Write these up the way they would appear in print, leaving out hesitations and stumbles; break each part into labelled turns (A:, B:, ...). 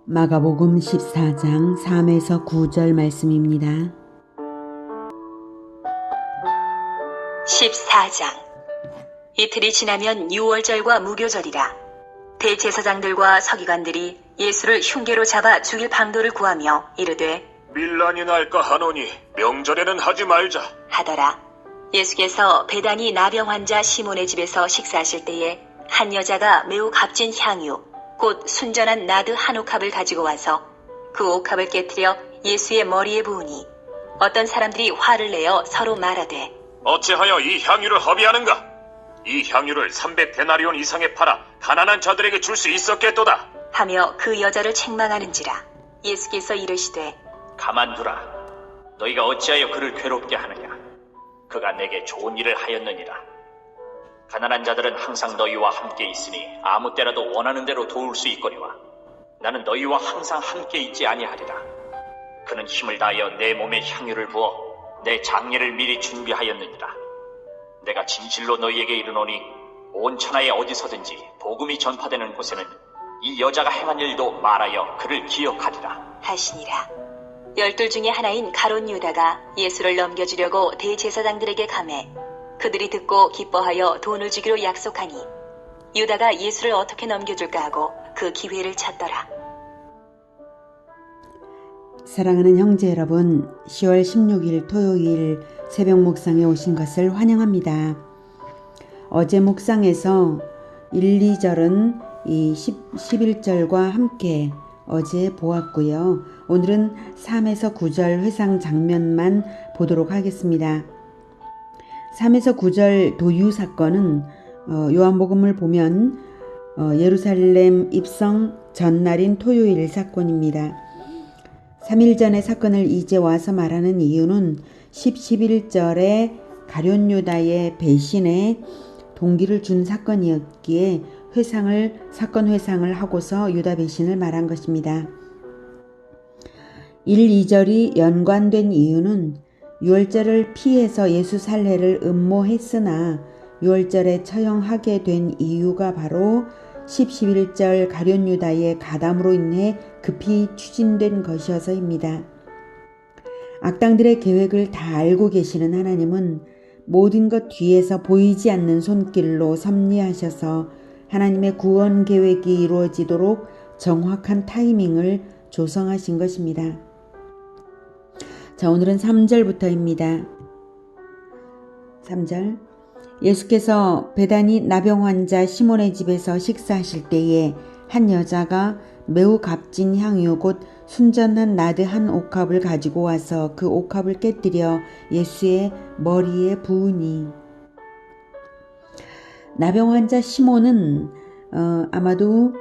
A: 마가복음 14장 3에서 9절 말씀입니다.
B: 14장. 이틀이 지나면 유월절과 무교절이라. 대제사장들과 서기관들이 예수를 흉계로 잡아 죽일 방도를 구하며 이르되
C: 밀란이 날까 하노니 명절에는 하지 말자
B: 하더라. 예수께서 베다니 나병 환자 시몬의 집에서 식사하실 때에 한 여자가 매우 값진 향유 곧 순전한 나드 한 옥합을 가지고 와서 그 옥합을 깨뜨려 예수의 머리에 부으니 어떤 사람들이 화를 내어 서로 말하되
C: 어찌하여 이 향유를 허비하는가? 이 향유를 300데나리온 이상에 팔아 가난한 자들에게 줄 수 있었겠도다.
B: 하며 그 여자를 책망하는지라. 예수께서 이르시되
D: 가만두라. 너희가 어찌하여 그를 괴롭게 하느냐? 그가 내게 좋은 일을 하였느니라. 가난한 자들은 항상 너희와 함께 있으니 아무 때라도 원하는 대로 도울 수 있거니와 나는 너희와 항상 함께 있지 아니하리라. 그는 힘을 다하여 내 몸에 향유를 부어 내 장례를 미리 준비하였느니라. 내가 진실로 너희에게 이르노니 온 천하에 어디서든지 복음이 전파되는 곳에는 이 여자가 행한 일도 말하여 그를 기억하리라
B: 하시니라. 12 중에 하나인 가룟 유다가 예수를 넘겨주려고 대제사장들에게 가매 그들이 듣고 기뻐하여 돈을 주기로 약속하니 유다가 예수를 어떻게 넘겨줄까 하고 그 기회를 찾더라.
A: 사랑하는 형제 여러분, 10월 16일 토요일 새벽 묵상에 오신 것을 환영합니다. 어제 묵상에서 1, 2절은 이 11절과 함께 어제 보았고요. 오늘은 3에서 9절 회상 장면만 보도록 하겠습니다. 3에서 9절 도유 사건은 요한복음을 보면 예루살렘 입성 전날인 토요일 사건입니다. 3일 전의 사건을 이제 와서 말하는 이유는 11절에 가룟 유다의 배신에 동기를 준 사건이었기에 사건 회상을 하고서 유다 배신을 말한 것입니다. 1, 2절이 연관된 이유는 유월절을 피해서 예수 살해를 음모했으나 유월절에 처형하게 된 이유가 바로 11절 가룟 유다의 가담으로 인해 급히 추진된 것이어서입니다. 악당들의 계획을 다 알고 계시는 하나님은 모든 것 뒤에서 보이지 않는 손길로 섭리하셔서 하나님의 구원 계획이 이루어지도록 정확한 타이밍을 조성하신 것입니다. 자, 오늘은 3절부터입니다. 3절. 예수께서 베다니 나병 환자 시몬의 집에서 식사하실 때에 한 여자가 매우 값진 향유 곧 순전한 나드 한 옥합을 가지고 와서 그 옥합을 깨뜨려 예수의 머리에 부으니. 나병 환자 시몬은 아마도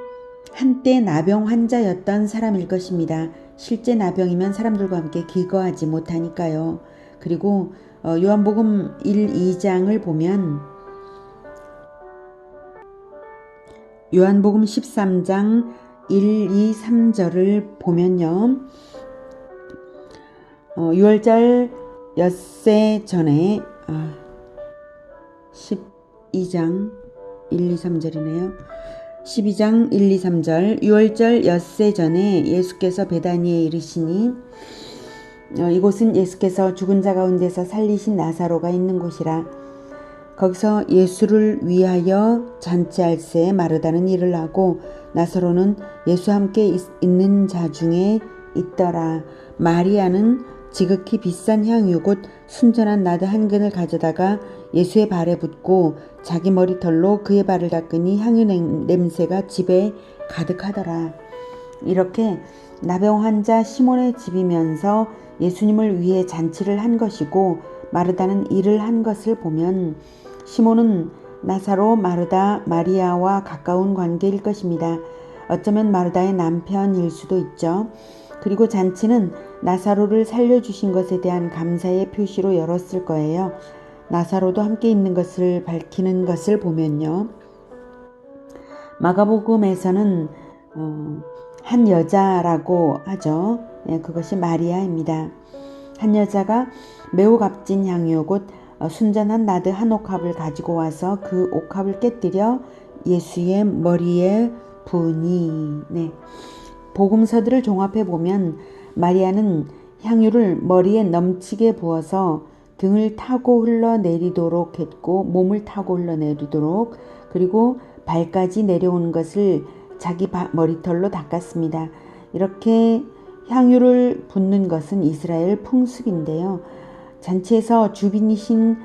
A: 한때 나병 환자였던 사람일 것입니다. 실제 나병이면 사람들과 함께 기거하지 못하니까요. 그리고 요한복음 1, 2장을 보면 요한복음 13장 1, 2, 3절을 보면요. 6월절 엿새 전에 12장 1, 2, 3절이네요. 12장 1, 2, 3절. 6월절 엿새 전에 예수께서 베다니에 이르시니 이곳은 예수께서 죽은 자 가운데서 살리신 나사로가 있는 곳이라. 거기서 예수를 위하여 잔치할새 마르다는 일을 하고 나사로는 예수와 함께 있는 자 중에 있더라. 마리아는 지극히 비싼 향유 곧 순전한 나드 한 근을 가져다가 예수의 발에 붓고 자기 머리털로 그의 발을 닦으니 향유 냄새가 집에 가득하더라. 이렇게 나병 환자 시몬의 집이면서 예수님을 위해 잔치를 한 것이고 마르다는 일을 한 것을 보면 시몬은 나사로, 마르다, 마리아와 가까운 관계일 것입니다. 어쩌면 마르다의 남편일 수도 있죠. 그리고 잔치는 나사로를 살려주신 것에 대한 감사의 표시로 열었을 거예요. 나사로도 함께 있는 것을 밝히는 것을 보면요. 마가복음에서는 한 여자라고 하죠. 그것이 마리아입니다. 한 여자가 매우 값진 향유 곧 순전한 나드 한 옥합을 가지고 와서 그 옥합을 깨뜨려 예수의 머리에 부으니. 복음서들을 종합해 보면 마리아는 향유를 머리에 넘치게 부어서 등을 타고 흘러내리도록 했고 몸을 타고 흘러내리도록 그리고 발까지 내려오는 것을 자기 머리털로 닦았습니다. 이렇게 향유를 붓는 것은 이스라엘 풍습인데요. 잔치에서 주빈이신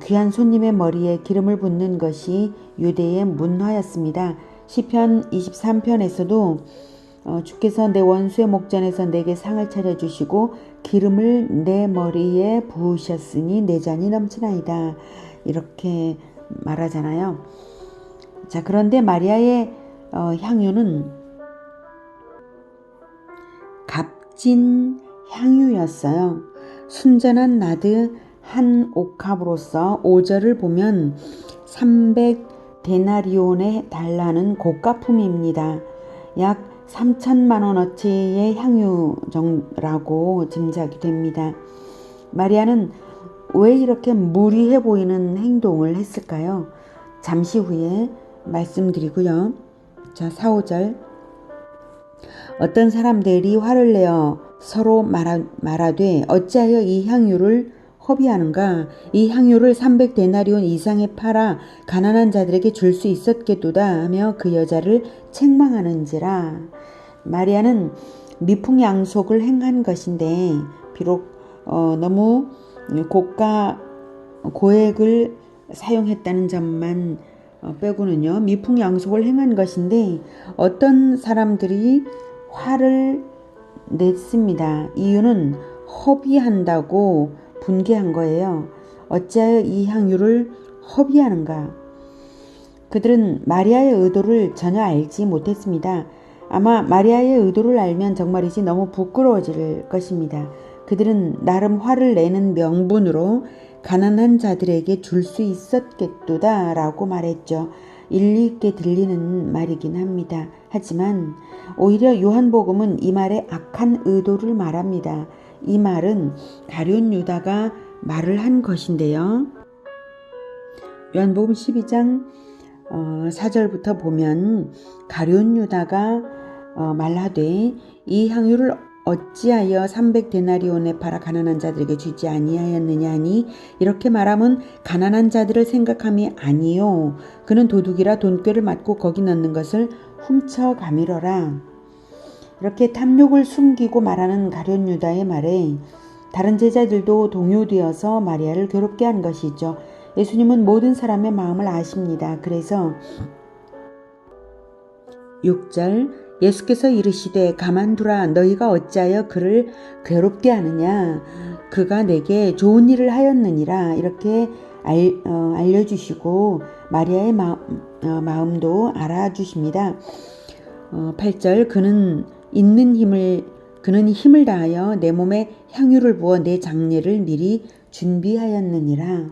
A: 귀한 손님의 머리에 기름을 붓는 것이 유대의 문화였습니다. 시편 23편에서도 주께서 내 원수의 목전에서 내게 상을 차려주시고 기름을 내 머리에 부으셨으니 내 잔이 넘치나이다. 이렇게 말하잖아요. 자, 그런데 마리아의 향유는 값진 향유였어요. 순전한 나드 한 옥합으로서 5절을 보면 300데나리온에 달하는 고가품입니다. 약 3천만 원어치의 향유라고 짐작이 됩니다. 마리아는 왜 이렇게 무리해 보이는 행동을 했을까요? 잠시 후에 말씀드리고요. 자, 4, 5절. 어떤 사람들이 화를 내어 서로 말하되 어찌하여 이 향유를 허비하는가? 이 향유를 300데나리온 이상에 팔아 가난한 자들에게 줄 수 있었겠도다 하며 그 여자를 책망하는지라. 마리아는 미풍양속을 행한 것인데 비록 너무 고가 고액을 사용했다는 점만 빼고는요, 미풍양속을 행한 것인데 어떤 사람들이 화를 냈습니다. 이유는 허비한다고 분개한 거예요. 어찌하여 이 향유를 허비하는가? 그들은 마리아의 의도를 전혀 알지 못했습니다. 아마 마리아의 의도를 알면 정말이지 너무 부끄러워질 것입니다. 그들은 나름 화를 내는 명분으로 가난한 자들에게 줄 수 있었겠도다 라고 말했죠. 일리 있게 들리는 말이긴 합니다. 하지만 오히려 요한복음은 이 말의 악한 의도를 말합니다. 이 말은 가룟 유다가 말을 한 것인데요. 요한복음 12장 4절부터 보면 가룟 유다가 말하되 이 향유를 어찌하여 300데나리온에 팔아 가난한 자들에게 주지 아니하였느냐 하니 이렇게 말하면 가난한 자들을 생각함이 아니요 그는 도둑이라 돈꾀를 맞고 거기 넣는 것을 훔쳐가미러라. 이렇게 탐욕을 숨기고 말하는 가룟 유다의 말에 다른 제자들도 동요되어서 마리아를 괴롭게 한 것이죠. 예수님은 모든 사람의 마음을 아십니다. 그래서 6절 예수께서 이르시되 가만두라 너희가 어찌하여 그를 괴롭게 하느냐 그가 내게 좋은 일을 하였느니라. 이렇게 알려주시고 마리아의 마음도 알아주십니다. 8절 그는 힘을 다하여 내 몸에 향유를 부어 내 장례를 미리 준비하였느니라.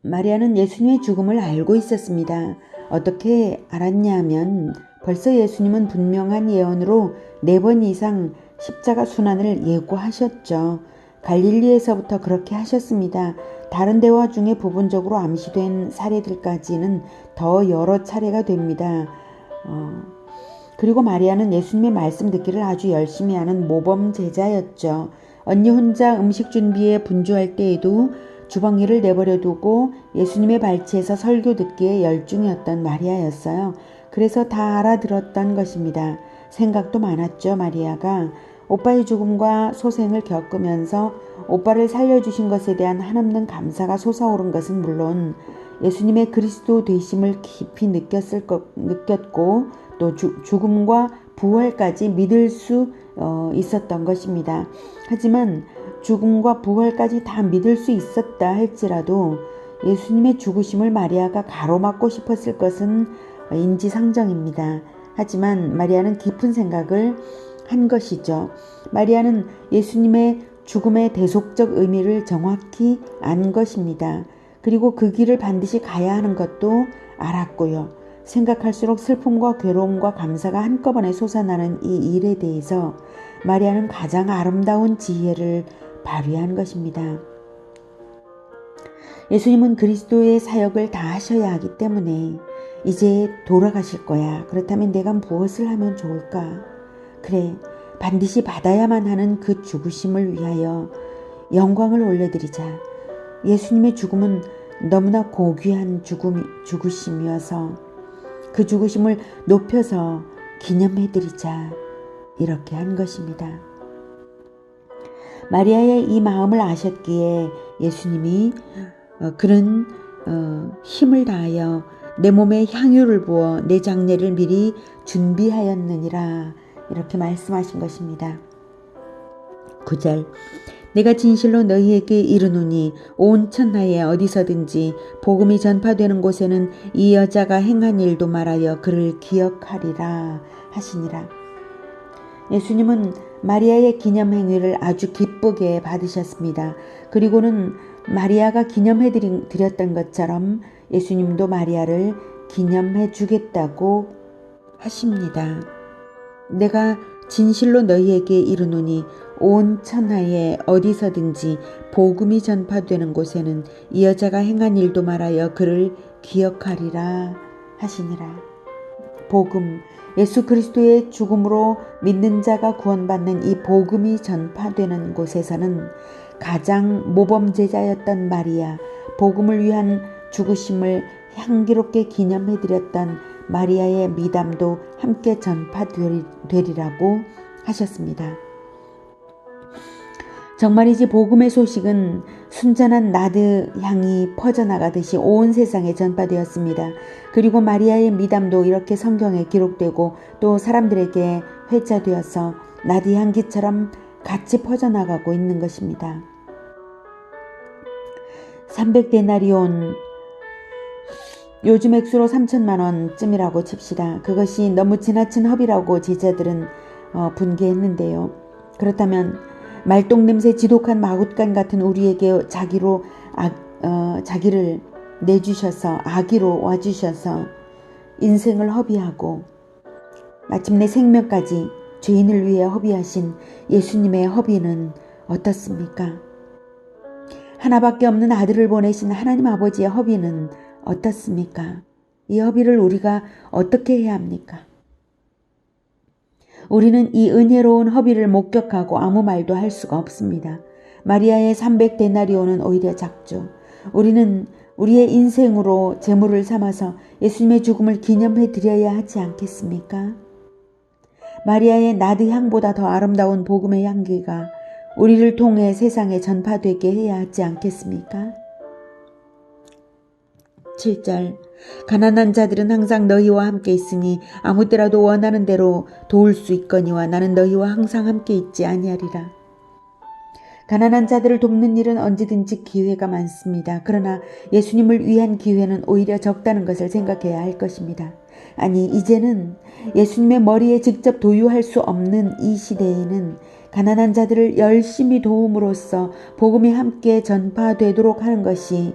A: 마리아는 예수님의 죽음을 알고 있었습니다. 어떻게 알았냐 하면 벌써 예수님은 분명한 예언으로 4번 이상 십자가 순환을 예고하셨죠. 갈릴리에서부터 그렇게 하셨습니다. 다른 대화 중에 부분적으로 암시된 사례들까지는 더 여러 차례가 됩니다. 그리고 마리아는 예수님의 말씀 듣기를 아주 열심히 하는 모범 제자였죠. 언니 혼자 음식 준비에 분주할 때에도 주방일을 내버려 두고 예수님의 발치에서 설교 듣기에 열중이었던 마리아였어요. 그래서 다 알아들었던 것입니다. 생각도 많았죠. 마리아가 오빠의 죽음과 소생을 겪으면서 오빠를 살려주신 것에 대한 한없는 감사가 솟아오른 것은 물론 예수님의 그리스도 되심을 깊이 느꼈고 또 죽음과 부활까지 믿을 수 있었던 것입니다. 하지만 죽음과 부활까지 다 믿을 수 있었다 할지라도 예수님의 죽으심을 마리아가 가로막고 싶었을 것은 인지상정입니다. 하지만 마리아는 깊은 생각을 한 것이죠. 마리아는 예수님의 죽음의 대속적 의미를 정확히 안 것입니다. 그리고 그 길을 반드시 가야 하는 것도 알았고요. 생각할수록 슬픔과 괴로움과 감사가 한꺼번에 솟아나는 이 일에 대해서 마리아는 가장 아름다운 지혜를 발휘한 것입니다. 예수님은 그리스도의 사역을 다 하셔야 하기 때문에 이제 돌아가실 거야. 그렇다면 내가 무엇을 하면 좋을까? 그래, 반드시 받아야만 하는 그 죽으심을 위하여 영광을 올려드리자. 예수님의 죽음은 너무나 고귀한 죽으심이어서 그 죽으심을 높여서 기념해드리자. 이렇게 한 것입니다. 마리아의 이 마음을 아셨기에 예수님이 그런 힘을 다하여 내 몸에 향유를 부어 내 장례를 미리 준비하였느니라. 이렇게 말씀하신 것입니다. 9절 내가 진실로 너희에게 이르노니 온 천하에 어디서든지 복음이 전파되는 곳에는 이 여자가 행한 일도 말하여 그를 기억하리라 하시니라. 예수님은 마리아의 기념 행위를 아주 기쁘게 받으셨습니다. 그리고는 마리아가 기념해 드렸던 것처럼 예수님도 마리아를 기념해 주겠다고 하십니다. 내가 진실로 너희에게 이르노니 온 천하에 어디서든지 복음이 전파되는 곳에는 이 여자가 행한 일도 말하여 그를 기억하리라 하시니라. 복음, 예수 그리스도의 죽음으로 믿는 자가 구원받는 이 복음이 전파되는 곳에서는 가장 모범제자였던 마리아, 복음을 위한 죽으심을 향기롭게 기념해드렸던 마리아의 미담도 함께 전파되리라고 하셨습니다. 정말이지 복음의 소식은 순전한 나드 향이 퍼져나가듯이 온 세상에 전파되었습니다. 그리고 마리아의 미담도 이렇게 성경에 기록되고 또 사람들에게 회자되어서 나드 향기처럼 같이 퍼져나가고 있는 것입니다. 300데나리온, 요즘 액수로 3천만 원쯤이라고 칩시다. 그것이 너무 지나친 허비라고 제자들은 분개했는데요. 그렇다면 말똥냄새 지독한 마굿간 같은 우리에게 자기를 내주셔서 아기로 와주셔서 인생을 허비하고 마침내 생명까지 죄인을 위해 허비하신 예수님의 허비는 어떻습니까? 하나밖에 없는 아들을 보내신 하나님 아버지의 허비는 어떻습니까? 이 허비를 우리가 어떻게 해야 합니까? 우리는 이 은혜로운 허비를 목격하고 아무 말도 할 수가 없습니다. 마리아의 300데나리온은 오히려 작죠. 우리는 우리의 인생으로 제물을 삼아서 예수님의 죽음을 기념해 드려야 하지 않겠습니까? 마리아의 나드 향보다 더 아름다운 복음의 향기가 우리를 통해 세상에 전파되게 해야 하지 않겠습니까? 7절 가난한 자들은 항상 너희와 함께 있으니 아무 때라도 원하는 대로 도울 수 있거니와 나는 너희와 항상 함께 있지 아니하리라. 가난한 자들을 돕는 일은 언제든지 기회가 많습니다. 그러나 예수님을 위한 기회는 오히려 적다는 것을 생각해야 할 것입니다. 아니, 이제는 예수님의 머리에 직접 도유할 수 없는 이 시대에는 가난한 자들을 열심히 도움으로써 복음이 함께 전파되도록 하는 것이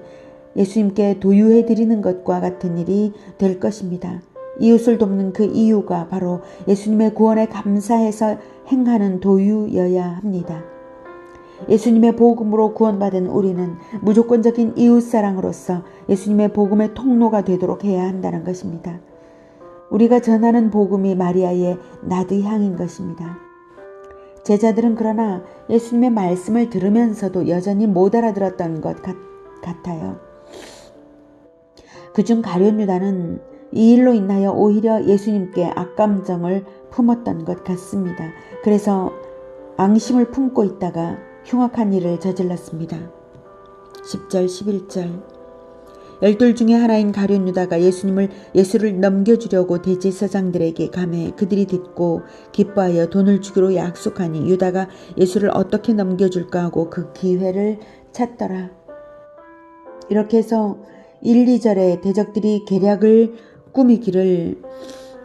A: 예수님께 도유해 드리는 것과 같은 일이 될 것입니다. 이웃을 돕는 그 이유가 바로 예수님의 구원에 감사해서 행하는 도유여야 합니다. 예수님의 복음으로 구원받은 우리는 무조건적인 이웃사랑으로서 예수님의 복음의 통로가 되도록 해야 한다는 것입니다. 우리가 전하는 복음이 마리아의 나드 향인 것입니다. 제자들은 그러나 예수님의 말씀을 들으면서도 여전히 못 알아들었던 것 같아요. 그중 가룟 유다는 이 일로 인하여 오히려 예수님께 악감정을 품었던 것 같습니다. 그래서 앙심을 품고 있다가 흉악한 일을 저질렀습니다. 10절 11절 12 중에 하나인 가룟 유다가 예수를 넘겨주려고 대제사장들에게 가매 그들이 듣고 기뻐하여 돈을 주기로 약속하니 유다가 예수를 어떻게 넘겨줄까 하고 그 기회를 찾더라. 이렇게 해서 1, 2절에 대적들이 계략을 꾸미기를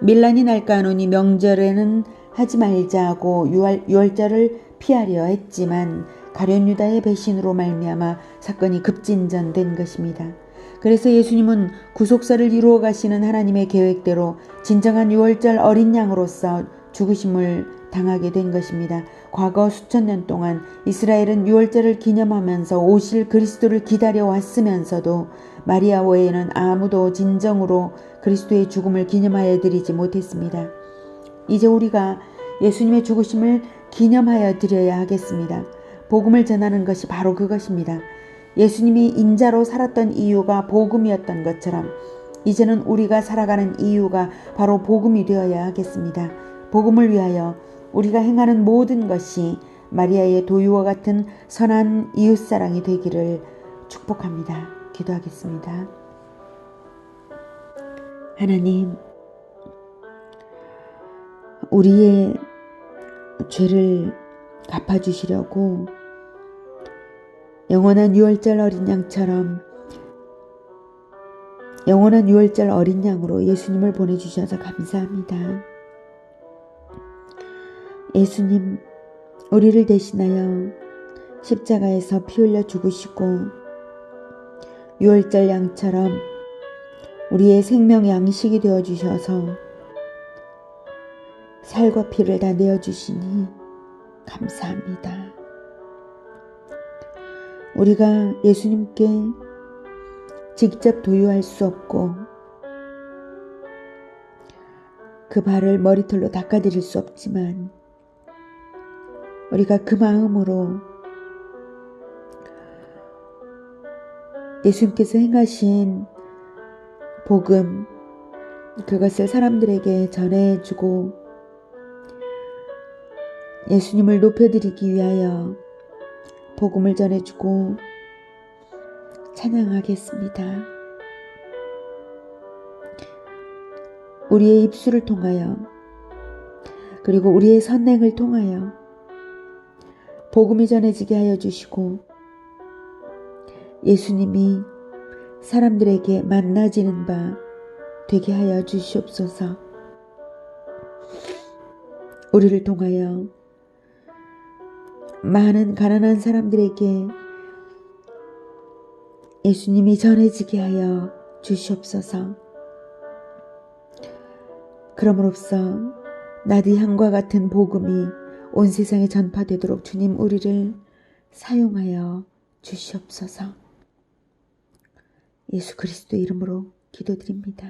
A: 밀란이 날까 하노니 명절에는 하지 말자 하고 유월절을 피하려 했지만 가룟 유다의 배신으로 말미암아 사건이 급진전된 것입니다. 그래서 예수님은 구속사를 이루어 가시는 하나님의 계획대로 진정한 유월절 어린 양으로서 죽으심을 당하게 된 것입니다. 과거 수천 년 동안 이스라엘은 유월절을 기념하면서 오실 그리스도를 기다려 왔으면서도 마리아 외에는 아무도 진정으로 그리스도의 죽음을 기념하여 드리지 못했습니다. 이제 우리가 예수님의 죽으심을 기념하여 드려야 하겠습니다. 복음을 전하는 것이 바로 그것입니다. 예수님이 인자로 살았던 이유가 복음이었던 것처럼 이제는 우리가 살아가는 이유가 바로 복음이 되어야 하겠습니다. 복음을 위하여 우리가 행하는 모든 것이 마리아의 도유와 같은 선한 이웃사랑이 되기를 축복합니다. 기도하겠습니다. 하나님, 우리의 죄를 갚아주시려고 영원한 유월절 어린 양처럼 영원한 유월절 어린 양으로 예수님을 보내주셔서 감사합니다. 예수님, 우리를 대신하여 십자가에서 피 흘려 죽으시고 유월절 양처럼 우리의 생명 양식이 되어주셔서 살과 피를 다 내어주시니 감사합니다. 우리가 예수님께 직접 도유할 수 없고 그 발을 머리털로 닦아드릴 수 없지만 우리가 그 마음으로 예수님께서 행하신 복음, 그것을 사람들에게 전해주고 예수님을 높여드리기 위하여 복음을 전해주고 찬양하겠습니다. 우리의 입술을 통하여 그리고 우리의 선행을 통하여 복음이 전해지게 하여 주시고 예수님이 사람들에게 만나지는 바 되게 하여 주시옵소서. 우리를 통하여 많은 가난한 사람들에게 예수님이 전해지게 하여 주시옵소서. 그럼으로써 나디향과 같은 복음이 온 세상에 전파되도록 주님 우리를 사용하여 주시옵소서. 예수 그리스도 이름으로 기도드립니다.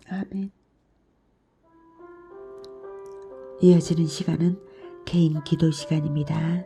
A: 아멘. 이어지는 시간은 개인 기도 시간입니다.